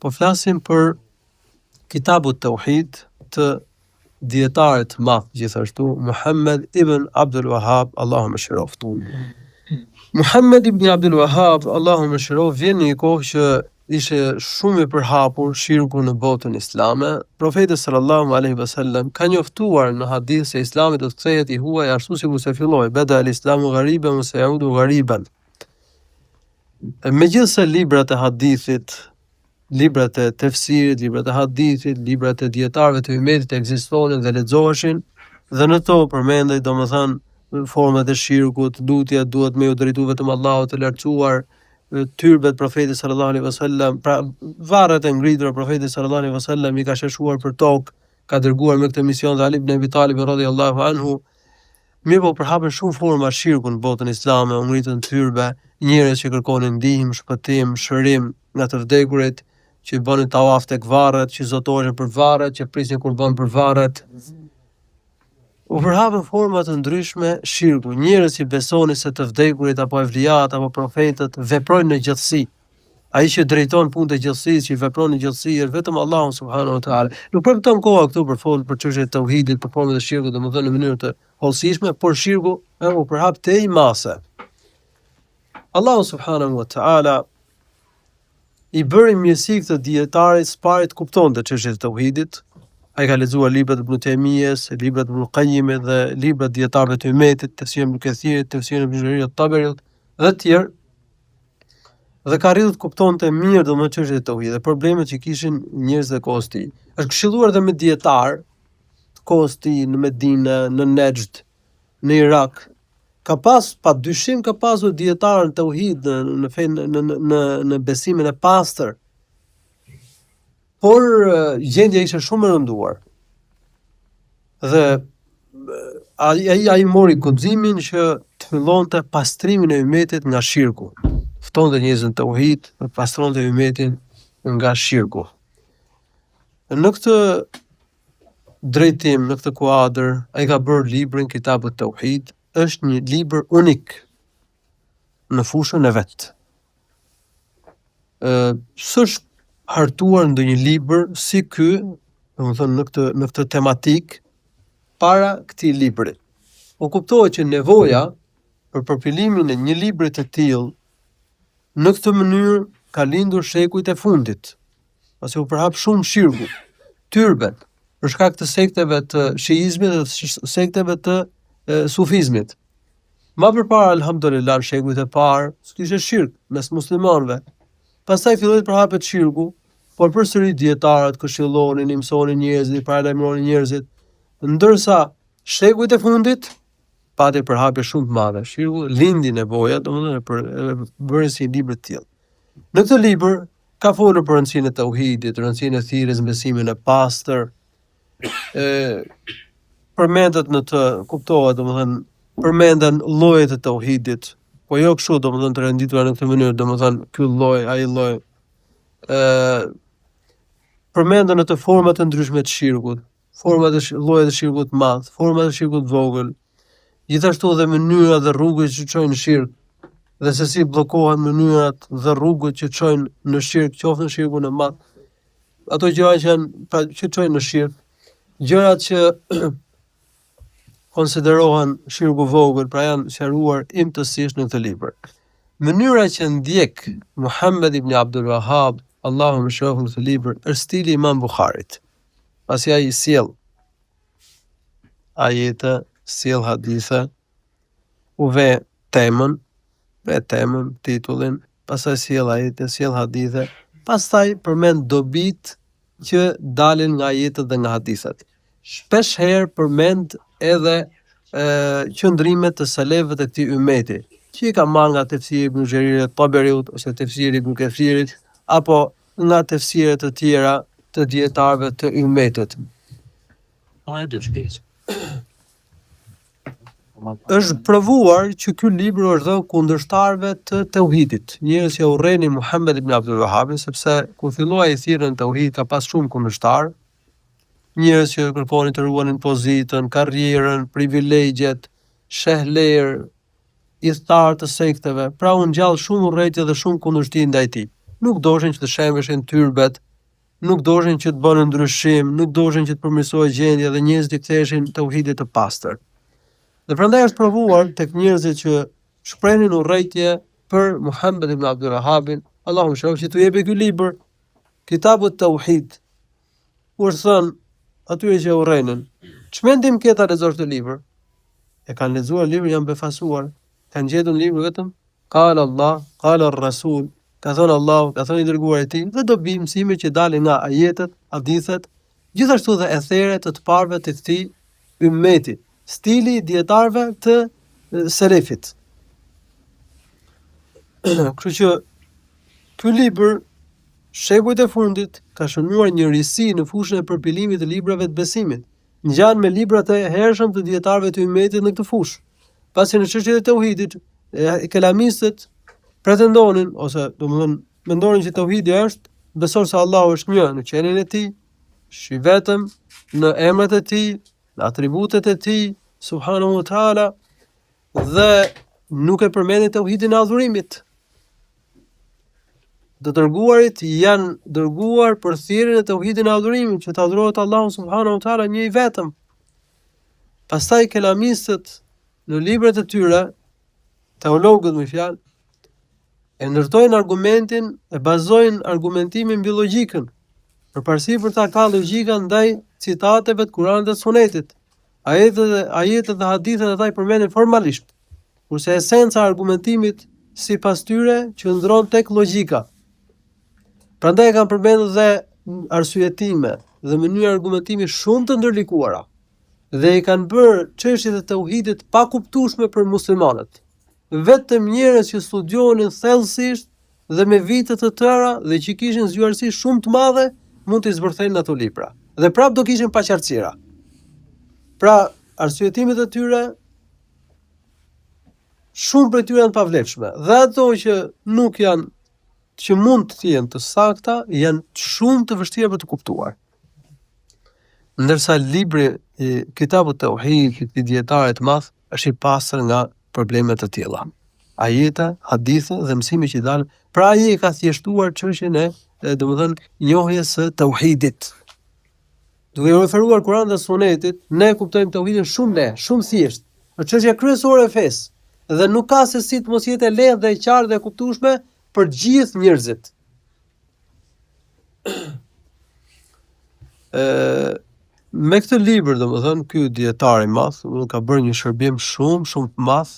Po flasim për Kitabu Tauhid të dietarit të madh gjithashtu Muhammed ibn Abdul Wahhab, Allahu më shëroft. Muhammed ibn Abdul Wahhab, Allahu më shëroft, vjen në një kohë që ishte shumë i përhapur shirku në botën islame. Profeti sallallahu alaihi wasallam ka njoftuar në hadith se Islami do të kthehet i huaj ashtu sikur se filloi, bada al-islamu ghariban wa sayaudu ghariban. Megjithëse librat e hadithit, librat e tefsirit, librat e hadithit, librat e dietarëve të umetit ekzistonin dhe lexoheshin, dhe në to përmendej domethënë format e shirkut, lutja duhet me u drejtu vetëm Allahut të lartësuar, tyrbet profetit sallallahu alaihi wasallam, pra varret e ngritura profetit sallallahu alaihi wasallam i ka sheshuar për tokë, ka dërguar me këtë mision dhe Ali ibn Abi Talib radhiyallahu anhu. Mirë po përhapen shumë forma shirku në botën islame, u ngritën tyrbe, njerëz që kërkonin ndihmë, shpëtim, shërim nga të vdekurit, që bënin tawaf tek varret, që zotoheshin për varret, që prisnin kurban për varret. U përhapen forma të ndryshme shirku. Njerëz që besonin se të vdekurit apo evlijat apo profetët veprojnë në gjallësi. Ai që drejton punën e gjallësisë, që vepron në gjallësi, është vetëm Allahu subhanahu wa taala. Nuk përfiton koha këtu për fol për çështjet e tauhidit, për format e shirkut, domethënë në mënyrë të hollësishme, por shirku u përhap te i mase. Allahu subhanahu wa taala i bëri mirësi këtë dietarit s'parit kuptonte çështjet e tauhidit. Ai ka lexuar librat e Ibn Taymiyes, librat e Ibn Qayyimit dhe librat e dietarëve të umetit, tefsirin e Ibn Kathirit, tefsirin e Ibn Jarir at-Tabari dhe të tjerë. Dhe ka arritur të kuptonte mirë domethënë çështjet e tauhidit, problemet që kishin njerëzit e kohës së tij. Është këshilluar dhe me dietar të kohës së tij në Medinë, në Nejd, në Irak. Ka padyshim ka pasur dietar në tauhid në fenë në besimin e pastër. Por gjendja ishte shumë e rënduar. Dhe ai mori guximin që të fillonte pastrimin e umetit nga shirku. Ftonte njerëz në tauhid, pastronte umetin nga shirku. Në këtë drejtim, në këtë kuadër, ai ka bërë librin Kitabu Tauhid, është një libër unik në fushën e vet. S'është hartuar ndonjë libër si ky, domethënë në këtë tematik para këtij libri. U kuptohet që nevoja për përpilimin e një libri të tillë në këtë mënyrë ka lindur shekujt e fundit, pasi u përhap shumë shirku, tyrben, për shkak të sekteve të shiizmit dhe sekteve të sufizmit. Ma përpara, alhamdulillah, në shekujt e parë, s'kishte shirk mes muslimanëve. Pastaj filloi të përhapet shirku, por përsëri dietarët këshillonin, i mësonin njerëzit, i paralajmëronin njerëzit, ndërsa shekujt e fundit pati përhapje shumë të madhe. Shirku lindi nevoja, domethënë për bërjen si libër të tillë. Në këtë libër ka folur për rëndësinë e tauhidit, rëndësinë e thirrjes në besimin e pastër. Përmendet në të kuptohet, domethënë përmenden llojet e tauhidit, po jo kështu domethënë të renditura në këtë mënyrë, domethënë ky lloj, ai lloj. Përmenden në të forma të ndryshme të shirkut, format e llojet e shirkut të madh, format e shirkut të vogël. Gjithashtu dhe mënyra dhe rrugët që çojnë në shirk, dhe se si bllokohen mënyrat dhe rrugët që çojnë në shirk, qoftë në shirkun e madh, ato gjëra që çojnë në shirk, gjërat që konsiderohen shirku vogël, pra janë sqaruar imtësisht në këtë libër. Mënyra që ndjek Muhammed ibn Abdul Wahhab, Allahu më shëroft, në këtë libër, është stili Imam Bukharit. Pasi ai sjell ajete, sjell hadithe, u ve temën, titullin, pastaj sjell ajete, sjell hadithe, pastaj përmend dobit që dalin nga ajetet dhe nga hadithet. Shpesh herë përmend edhe qëndrimet të selefëve të këtij ummeti, që i ka marrë nga tefsiri Ibn Jarir at-Tabari ose tefsiri Ibn Kathirit, apo nga tefsire të tjera të dietarëve të ummetit. Është provuar që ky libër është dhënë kundërshtarëve të tauhidit, njerëz që urrejnë Muhammed ibn Abdul Wahhabin, sepse kur filloi thirrën tauhid ka pas shumë kundërshtar, njerëz që kërkonin të ruanin pozitën, karrierën, privilegjet, shehler, idhtar të sekteve, pra u ngjall shumë urrëtie dhe shumë kundërshtim ndaj tij. Nuk doshin që të shembeshin tyrbet nuk doshin që të bënin ndryshim, nuk doshin që të përmirësohej gjendja dhe njerëzit i ktheheshin tauhidit të pastër. Dhe prandaj është provuar tek njerëzit që shprehin urrëtie për Muhammed ibn Abdul Wahhabin, Allahu mëshiroft, që t'u jepë ky libër, Kitabut Tauhid. U është thënë atyre që urrënin, çmendim ke ta lexosh këtë libër? E kanë lexuar librin, janë befasuar, kanë gjetur librin vetëm qala Allah, qala ar-Rasul, ka thënë Allahu, ka thënë i dërguari i tij, dhe do bëjmë mësime që dalin nga ajetet, hadithet, gjithashtu dhe etheret të parëve të këtij ummeti, stili i dietarëve të selefit. Kështu që ky libër, shekujt e fundit, ka shënuar një risi në fushën e përpilimit të librave të besimit, ngjan me librat e hershëm të dietarëve të ummetit në këtë fushë. Pasi në çështjet e tauhidit, kelamistët pretendonin ose domethënë mendonin që tauhidi është besoj se Allahu është një në qenin e tij, shi vetëm në emrat e tij, në atributet e tij, subhanahu wa taala, dhe nuk e përmendin tauhidin e adhurimit. Të dërguarit janë dërguar për thirrjen e tauhidit e adhurimit, që të adhurohet Allahu subhanahu wa taala një i vetëm. Pastaj kelamistët në librat e tyre, teologët më fjalë, e ndërtojnë argumentin, e bazojnë argumentimin mbi logjikën. Përparësi për ta ka logjika ndaj citateve të Kuranit dhe Sunetit. Ajetet dhe hadithet ata i përmendin formalisht, kurse esenca e argumentimit sipas tyre qëndron tek logjika. Prandaj kanë përmendur dhe arsyetime dhe mënyra argumentimi shumë të ndërlikuara, dhe i kanë bërë çështjet e tauhidit pa kuptueshme për muslimanët. Vetëm njerëz që studionin thellësisht dhe me vite të tëra dhe që kishin zgjuarsi shumë të madhe mund të zbërthejnë ato libra. Dhe prap do kishin paqartësira. Pra, arsyetimet e tyre shumë prej tyre janë pavlefshme, dhe ato që nuk janë, që mund të jenë të sakta, janë shumë të vështira për të kuptuar. Ndërsa libri i Kitabut Tauhid i dietarit të madh është i pastër nga probleme të tilla. Ajete, hadithe dhe mësime që dalin, pra ai e ka thjeshtuar çështjen e domethënë njohjes së tauhidit. Duke referuar Kur'an dhe Sunetit, ne kuptojmë tauhidin shumë lehtë, shumë thjesht. Është çështja kryesore e fesë dhe nuk ka se si të mos jetë e lehtë dhe e qartë dhe e kuptueshme për gjithë njerëzit. Me këtë libër, domethënë, ky dietar i madh ka bërë një shërbim shumë të madh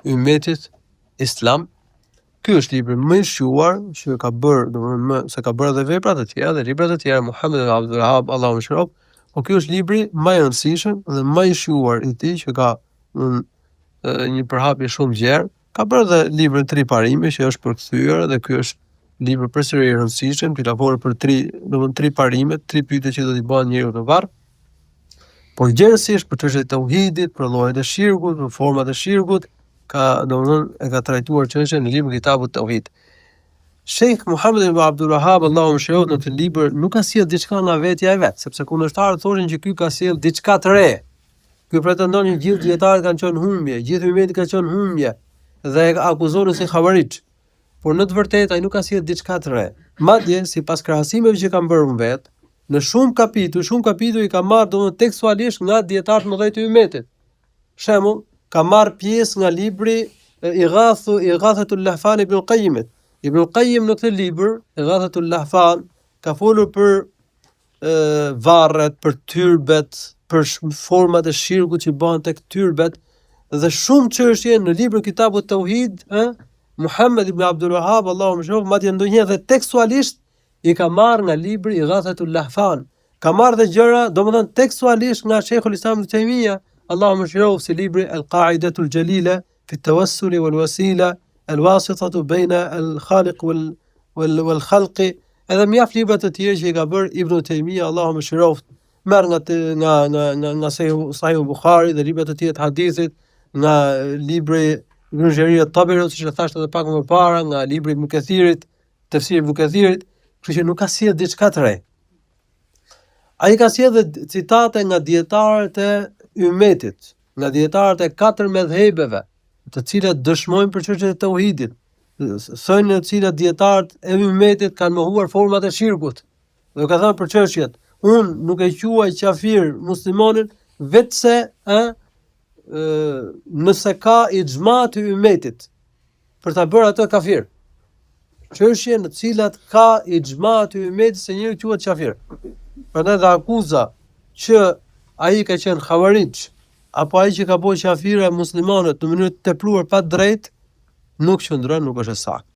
ummetit islam. Ky është libri më i shquar që ka bërë, domethënë, se ka bërë edhe vepra të tjera dhe libra të tjera, Muhammed ibn Abdul Wahhab, Allahu mëshiroft, por ky është libri më i rëndësishëm dhe më i shquar i tij, që ka një përhapje shumë gjerë. Ka bërë edhe librin 3 parime që është përkthyer, dhe ky është libër përsëri i rëndësishëm, që flet për 3 parime, 3 pyetje që do t'i bëhen njeriu në varr. Por gjithsesi për çështjet e tauhidit, për llojet e shirkut, për format e shirkut, e ka trajtuar çështjen në librin Kitabut Tauhid. Sheikh Muhammed ibn Abdul Wahhab, Allahu mëshiroft, në këtë libër nuk ka sjell diçka nga vetja e vet, sepse kundërshtarët thoshin që ky ka sjell diçka të re. Ky pretendon që gjithë dietarët kanë qenë humbje, gjithë ummeti ka qenë humbje, dhe e akuzonin si xhavarix. Por në të vërtetë ai nuk ka sjell diçka të re. Madje sipas krahasimeve që kanë bërë vet, në shumë kapituj i ka marrë domosdoshmë tekstualisht nga dietarët më dhejtë të ummetit. Shembull, ka marrë pjesë nga libri Ighathatul Lahfan ibn al-Qayyim. Ibn al-Qayyim në këtë libër, Ighathatul Lahfan, ka folur për varret, për tyrbet, për format e shirkut që bëhen tek tyrbet, dhe shumë çështje në librin Kitabut Tauhid, Muhammed ibn Abdul Wahhab, Allahu mëshiroft, madje ndonjëherë dhe tekstualisht i ka marrë nga libri Ighathatul Lahfan. Ka marrë dhe gjëra, domethënë tekstualisht nga Sheikhul Islam Ibn Taymiyyah, Allahu mëshiroft, si libri Al-Qa'idatul Jalila fi at-Tawassul wal Wasila, al-Wasitatu bayna al-Khaliq wal Khalq. Edhe mjaft libra të tjerë që i ka bërë Ibn Taymiyyah, Allahu mëshiroft, merr nga Sahih Buhari dhe libra të tjerë të hadithit, nga libri Ibn Jarir at-Tabari, siç e thashë edhe pak më parë, nga libri Ibn Kathirit, tafsiri Ibn Kathirit, kështu që nuk ka sjell diçka të re. Ai ka sjell edhe citate nga dietarët e ummetit, nga dietarët e 4 medhhebeve, të cilat dëshmojnë për çështjet e tauhidit. Thonë në cilat dietarët e ummetit kanë mohuar format e shirkut. Dhe ka thënë për çështjet, unë nuk e quaj qafir muslimonin vetëse nëse ka ixhma të ummetit për ta bërë atë kafir. Çështje në të cilat ka ixhma të ummetit se njeriu quhet qafir. Prandaj dhe akuza që ai ka qenë xhavarix apo ai që ka bërë qafira muslimanët në mënyrë të tepruar pa drejt nuk qëndron, nuk është e saktë.